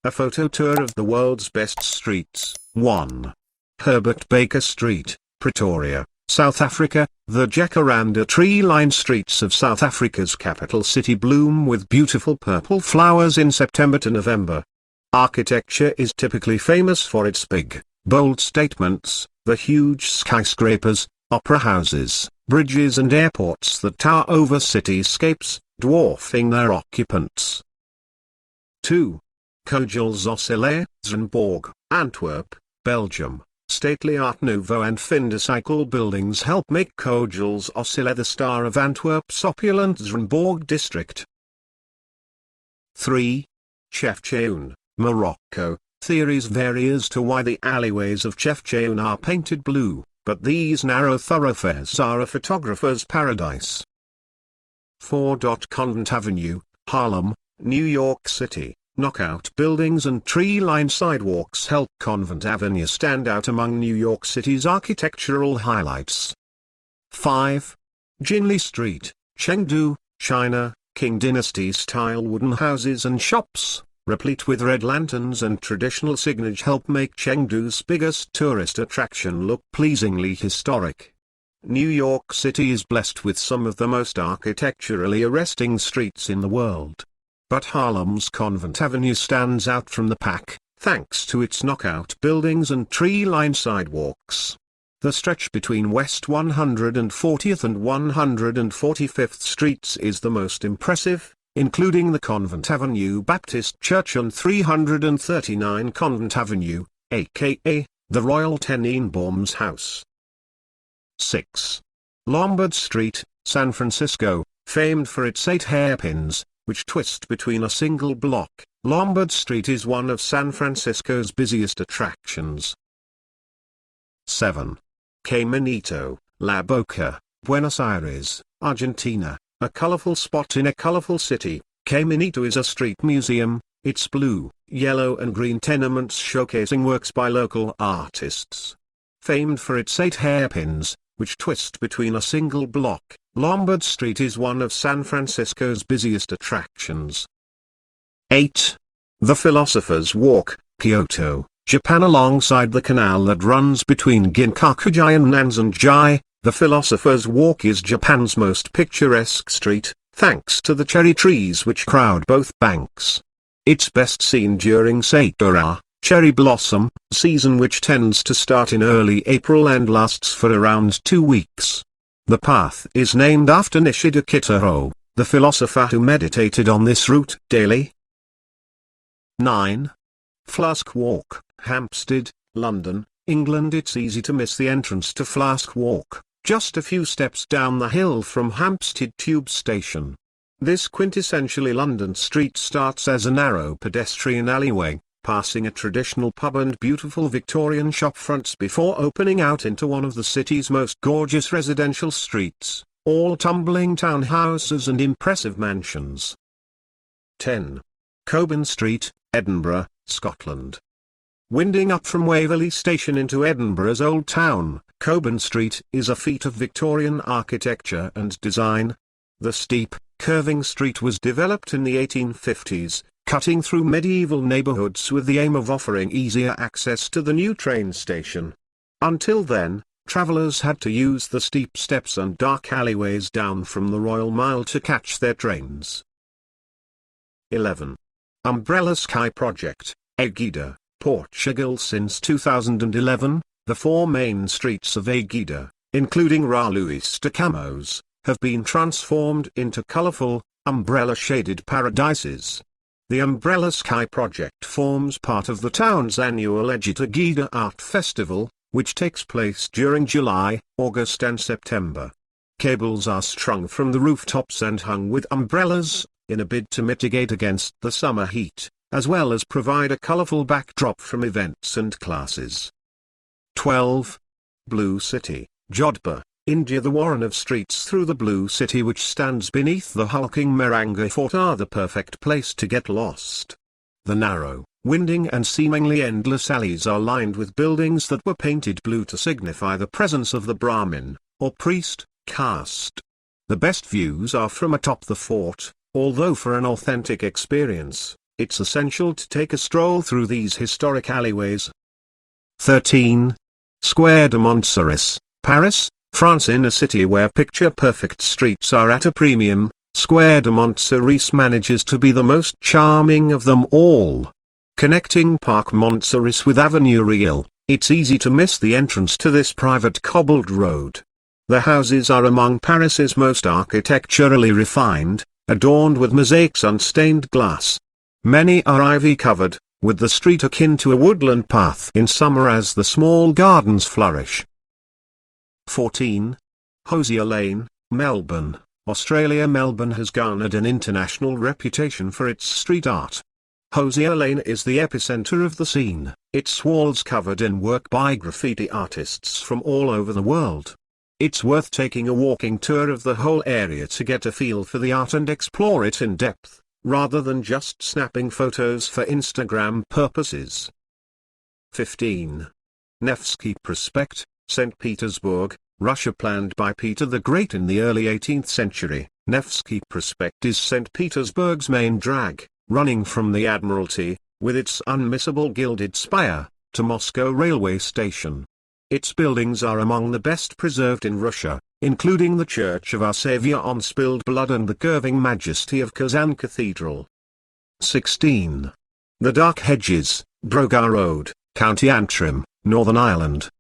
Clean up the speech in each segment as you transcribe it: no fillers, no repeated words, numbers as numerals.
A photo tour of the world's best streets. 1. Herbert Baker Street, Pretoria, South Africa. The jacaranda tree-lined streets of South Africa's capital city bloom with beautiful purple flowers in September to November. Architecture is typically famous for its big, bold statements, the huge skyscrapers, opera houses, bridges and airports that tower over cityscapes, dwarfing their occupants. 2. Kogels-Osselaer, Zwanenborg, Antwerp, Belgium. Stately Art Nouveau and Findercycle buildings help make Kogels-Osselaer the star of Antwerp's opulent Zwanenborg district. 3. Chefchaouen, Morocco. Theories vary as to why the alleyways of Chefchaouen are painted blue, but these narrow thoroughfares are a photographer's paradise. 4. Convent Avenue, Harlem, New York City. Knockout buildings and tree-lined sidewalks help Convent Avenue stand out among New York City's architectural highlights. 5. Jinli Street, Chengdu, China. Qing Dynasty-style wooden houses and shops, replete with red lanterns and traditional signage, help make Chengdu's biggest tourist attraction look pleasingly historic. New York City is blessed with some of the most architecturally arresting streets in the world. But Harlem's Convent Avenue stands out from the pack, thanks to its knockout buildings and tree-lined sidewalks. The stretch between West 140th and 145th Streets is the most impressive, including the Convent Avenue Baptist Church and 339 Convent Avenue, aka the Royal Tenenbaums House. 6. Lombard Street, San Francisco, famed for its 8 hairpins, which twist between a single block. Lombard Street is one of San Francisco's busiest attractions. 7. Caminito, La Boca, Buenos Aires, Argentina. A colorful spot in a colorful city, Caminito is a street museum, its blue, yellow and green tenements showcasing works by local artists. Famed for its 8 hairpins, which twist between a single block, Lombard Street is one of San Francisco's busiest attractions. 8. The Philosopher's Walk, Kyoto, Japan. Alongside the canal that runs between Ginkakuji and Nanzenji, the Philosopher's Walk is Japan's most picturesque street, thanks to the cherry trees which crowd both banks. It's best seen during Sakura, cherry blossom, season, which tends to start in early April and lasts for around 2 weeks. The path is named after Nishida Kitaro, the philosopher who meditated on this route daily. 9. Flask Walk, Hampstead, London, England. It's easy to miss the entrance to Flask Walk, just a few steps down the hill from Hampstead Tube Station. This quintessentially London street starts as a narrow pedestrian alleyway, passing a traditional pub and beautiful Victorian shop fronts before opening out into one of the city's most gorgeous residential streets, all tumbling townhouses and impressive mansions. 10. Cockburn Street, Edinburgh, Scotland. Winding up from Waverley Station into Edinburgh's Old Town, Cockburn Street is a feat of Victorian architecture and design. The steep, curving street was developed in the 1850s, cutting through medieval neighborhoods with the aim of offering easier access to the new train station. Until then, travelers had to use the steep steps and dark alleyways down from the Royal Mile to catch their trains. 11. Umbrella Sky Project, Agueda, Portugal. Since 2011, the 4 main streets of Agueda, including Rua Luís de Camões, have been transformed into colorful, umbrella-shaded paradises. The Umbrella Sky Project forms part of the town's annual Agueda Art Festival, which takes place during July, August and September. Cables are strung from the rooftops and hung with umbrellas, in a bid to mitigate against the summer heat, as well as provide a colorful backdrop from events and classes. 12. Blue City, Jodhpur, India. The warren of streets through the Blue City, which stands beneath the hulking Mehrangarh Fort, are the perfect place to get lost. The narrow, winding and seemingly endless alleys are lined with buildings that were painted blue to signify the presence of the Brahmin, or priest, caste. The best views are from atop the fort, although for an authentic experience, It's essential to take a stroll through these historic alleyways. 13. Square de Montceris, Paris, France. In a city where picture-perfect streets are at a premium, Square de Montceris manages to be the most charming of them all. Connecting Parc Montceris with Avenue Real, it's easy to miss the entrance to this private cobbled road. The houses are among Paris's most architecturally refined, adorned with mosaics and stained glass. Many are ivy-covered, with the street akin to a woodland path in summer as the small gardens flourish. 14. Hosier Lane, Melbourne, Australia. Melbourne has garnered an international reputation for its street art. Hosier Lane is the epicenter of the scene, its walls covered in work by graffiti artists from all over the world. It's worth taking a walking tour of the whole area to get a feel for the art and explore it in depth, rather than just snapping photos for Instagram purposes. 15. Nevsky Prospect, St. Petersburg, Russia. Planned by Peter the Great in the early 18th century, Nevsky Prospect is St. Petersburg's main drag, running from the Admiralty, with its unmissable gilded spire, to Moscow railway station. Its buildings are among the best preserved in Russia, including the Church of Our Saviour on Spilled Blood and the curving majesty of Kazan Cathedral. 16. The Dark Hedges, Brogar Road, County Antrim, Northern Ireland.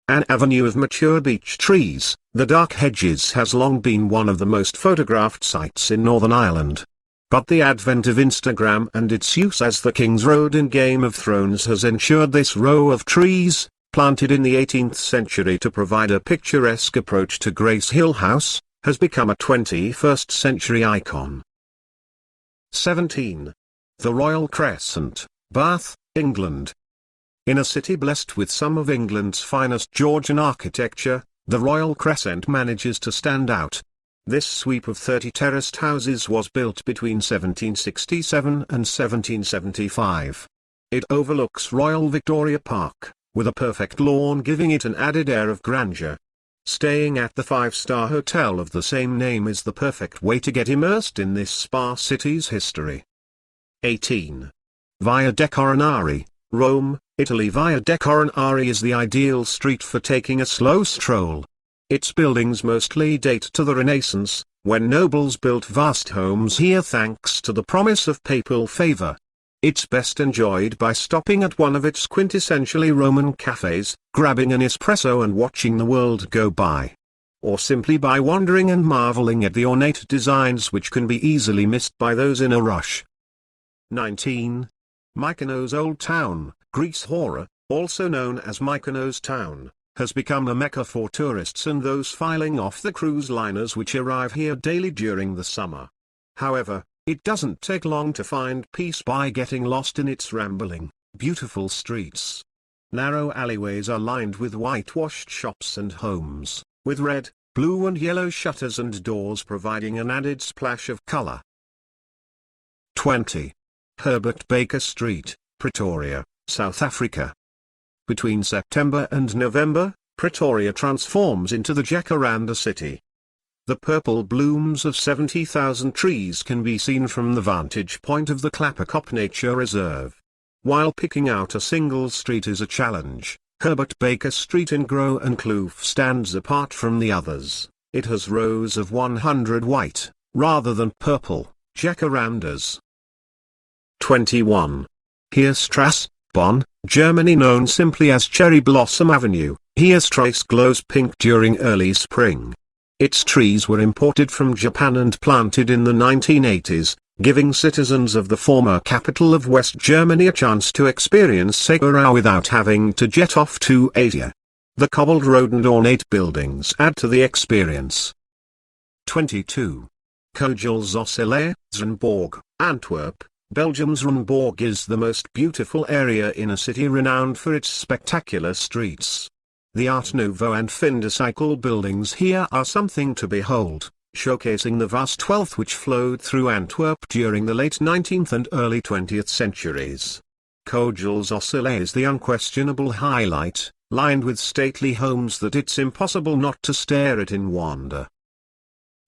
An avenue of mature beech trees, the Dark Hedges has long been one of the most photographed sites in Northern Ireland. But the advent of Instagram and its use as the King's Road in Game of Thrones has ensured this row of trees, planted in the 18th century to provide a picturesque approach to Grace Hill House, has become a 21st century icon. 17. The Royal Crescent, Bath, England. In a city blessed with some of England's finest Georgian architecture, the Royal Crescent manages to stand out. This sweep of 30 terraced houses was built between 1767 and 1775. It overlooks Royal Victoria Park, with a perfect lawn giving it an added air of grandeur. Staying at the 5-star hotel of the same name is the perfect way to get immersed in this spa city's history. 18. Via de' Coronari, Rome, Italy. Via de' Coronari is the ideal street for taking a slow stroll. Its buildings mostly date to the Renaissance, when nobles built vast homes here thanks to the promise of papal favor. It's best enjoyed by stopping at one of its quintessentially Roman cafes, grabbing an espresso and watching the world go by. Or simply by wandering and marveling at the ornate designs which can be easily missed by those in a rush. 19. Mykonos Old Town, Greece. Hora, also known as Mykonos Town, has become a mecca for tourists and those filing off the cruise liners which arrive here daily during the summer. However, it doesn't take long to find peace by getting lost in its rambling, beautiful streets. Narrow alleyways are lined with whitewashed shops and homes, with red, blue and yellow shutters and doors providing an added splash of color. 20. Herbert Baker Street, Pretoria, South Africa. Between September and November, Pretoria transforms into the Jacaranda City. The purple blooms of 70,000 trees can be seen from the vantage point of the Klapperkop Nature Reserve. While picking out a single street is a challenge, Herbert Baker Street in Grow and Kloof stands apart from the others. It has rows of 100 white, rather than purple, jacarandas. 21. Heerstrasse, Bonn, Germany. Known simply as Cherry Blossom Avenue, Heerstrasse glows pink during early spring. Its trees were imported from Japan and planted in the 1980s, giving citizens of the former capital of West Germany a chance to experience Sakura without having to jet off to Asia. The cobbled road and ornate buildings add to the experience. 22. Kogel Zossele, Zrenborg, Antwerp, Belgium. Zrenborg is the most beautiful area in a city renowned for its spectacular streets. The Art Nouveau and Fin de Siècle buildings here are something to behold, showcasing the vast wealth which flowed through Antwerp during the late 19th and early 20th centuries. Kogel Zossele is the unquestionable highlight, lined with stately homes that it's impossible not to stare at in wonder.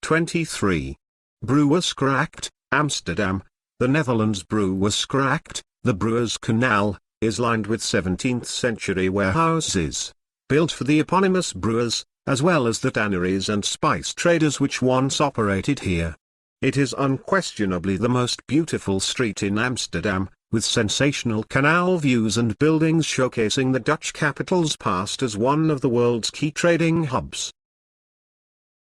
23. Brouwersgracht, Amsterdam. The Netherlands Brewersgracht, the Brewers Canal, is lined with 17th-century warehouses, built for the eponymous brewers, as well as the tanneries and spice traders which once operated here. It is unquestionably the most beautiful street in Amsterdam, with sensational canal views and buildings showcasing the Dutch capital's past as one of the world's key trading hubs.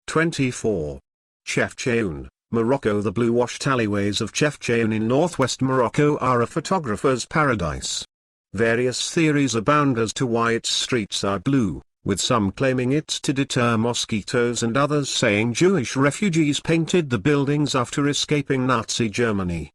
24. Chefchaouen, Morocco. The blue-washed alleyways of Chefchaouen in northwest Morocco are a photographer's paradise. Various theories abound as to why its streets are blue, with some claiming it's to deter mosquitoes and others saying Jewish refugees painted the buildings after escaping Nazi Germany.